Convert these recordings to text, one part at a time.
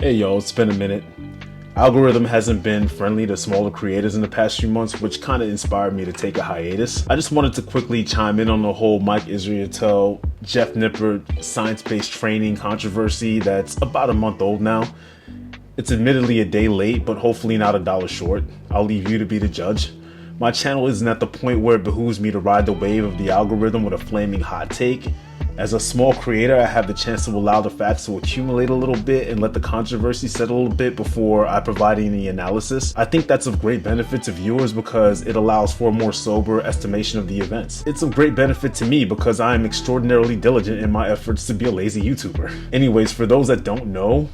Hey yo, it's been a minute. Algorithm hasn't been friendly to smaller creators in the past few months, which kind of inspired me to take a hiatus. I just wanted to quickly chime in on the whole mikeisreatel, Jeffnippard science-based training controversy that's about a month old now. It's admittedly a day late, but hopefully not a dollar short. I'll leave you to be the judge. My channel isn't at the point where it behooves me to ride the wave of the algorithm with a flaming hot take. As a small creator, I have the chance to allow the facts to accumulate a little bit and let the controversy settle a little bit before I provide any analysis. I think that's of great benefit to viewers because it allows for a more sober estimation of the events. It's of great benefit to me because I am extraordinarily diligent in my efforts to be a lazy YouTuber. Anyways, for those that don't know,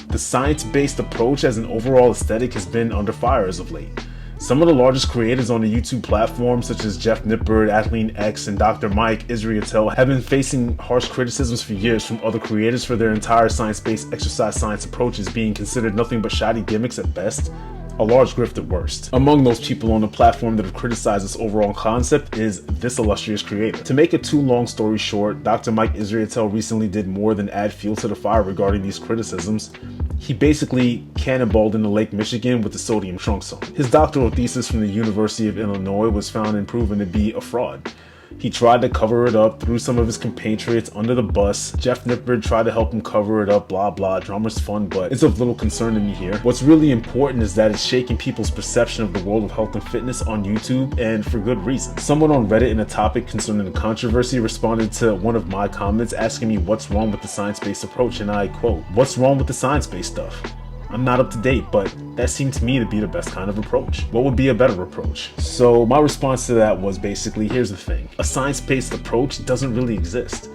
the science-based approach as an overall aesthetic has been under fire as of late. Some of the largest creators on the YouTube platform, such as jeffnippard, athleanx, and drmike have been facing harsh criticisms for years from other creators for their entire science-based exercise science approaches being considered nothing but shoddy gimmicks at best, a large grift at worst. Among those people on the platform that have criticized this overall concept is this illustrious creator. To make a too long story short, Dr. mikeisreatel recently did more than add fuel to the fire regarding these criticisms. He basically cannonballed into Lake Michigan with the sodium trunks on. His doctoral thesis from the University of Illinois was found and proven to be a fraud. He tried to cover it up, threw some of his compatriots under the bus. Jeffnippard tried to help him cover it up, blah blah. Drama's fun, but it's of little concern to me here. What's really important is that it's shaking people's perception of the world of health and fitness on YouTube, and for good reason. Someone on Reddit in a topic concerning the controversy responded to one of my comments asking me what's wrong with the science-based approach, and I quote, "What's wrong with the science-based stuff? I'm not up to date, but that seemed to me to be the best kind of approach. What would be a better approach?" So my response to that was basically, here's the thing. A science-based approach doesn't really exist.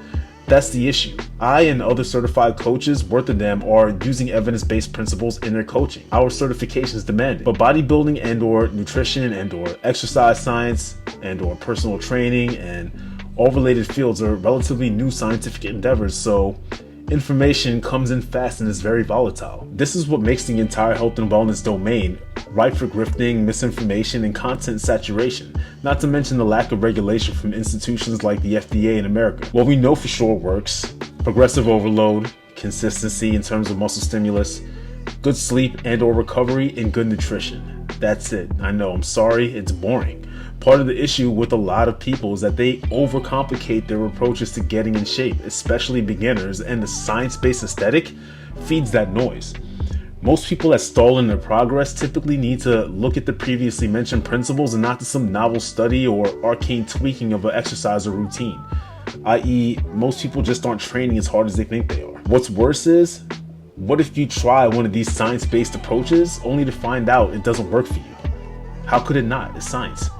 That's the issue. I and other certified coaches worth a damn are using evidence-based principles in their coaching. Our certifications demand it. But bodybuilding and or nutrition and or exercise science and or personal training and all related fields are relatively new scientific endeavors, so information comes in fast and is very volatile. This is what makes the entire health and wellness domain ripe for grifting, misinformation, and content saturation, not to mention the lack of regulation from institutions like the FDA in America. What we know for sure works: progressive overload, consistency in terms of muscle stimulus, good sleep and or recovery, and good nutrition. That's it. I know, I'm sorry, it's boring. Part of the issue with a lot of people is that they overcomplicate their approaches to getting in shape, especially beginners, and the science-based aesthetic feeds that noise. Most people that stall in their progress typically need to look at the previously mentioned principles and not to some novel study or arcane tweaking of an exercise or routine, i.e. most people just aren't training as hard as they think they are. What's worse is, what if you try one of these science-based approaches only to find out it doesn't work for you? How could it not? It's science.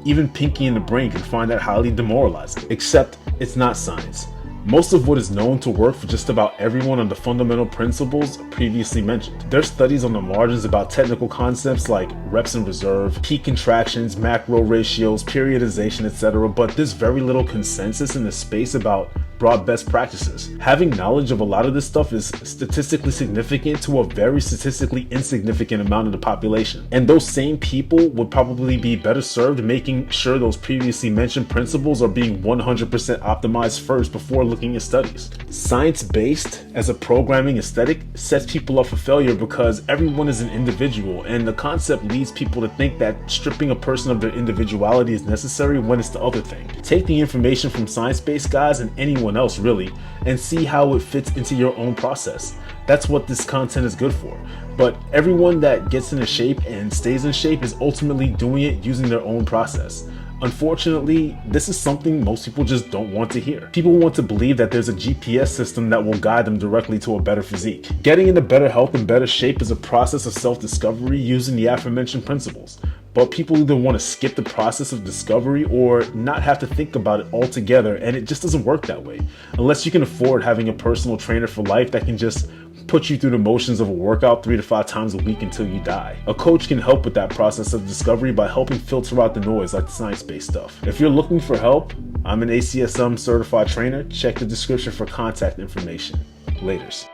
Even Pinky in the brain can find that highly demoralizing. Except it's not science. Most of what is known to work for just about everyone on the fundamental principles previously mentioned. There's studies on the margins about technical concepts like reps in reserve, peak contractions, macro ratios, periodization, etc., but there's very little consensus in the space about broad best practices. Having knowledge of a lot of this stuff is statistically significant to a very statistically insignificant amount of the population. And those same people would probably be better served making sure those previously mentioned principles are being 100% optimized first before looking at studies. Science-based as a programming aesthetic sets people up for failure because everyone is an individual, and the concept leads people to think that stripping a person of their individuality is necessary when it's the other thing. Take the information from science-based guys and anyone else really, and see how it fits into your own process. That's what this content is good for. But everyone that gets into shape and stays in shape is ultimately doing it using their own process. Unfortunately, this is something most people just don't want to hear. People want to believe that there's a GPS system that will guide them directly to a better physique. Getting into better health and better shape is a process of self-discovery using the aforementioned principles. But people either want to skip the process of discovery or not have to think about it altogether, and it just doesn't work that way. Unless you can afford having a personal trainer for life that can just put you through the motions of a workout 3 to 5 times a week until you die. A coach can help with that process of discovery by helping filter out the noise like the science-based stuff. If you're looking for help, I'm an ACSM certified trainer. Check the description for contact information. Laters.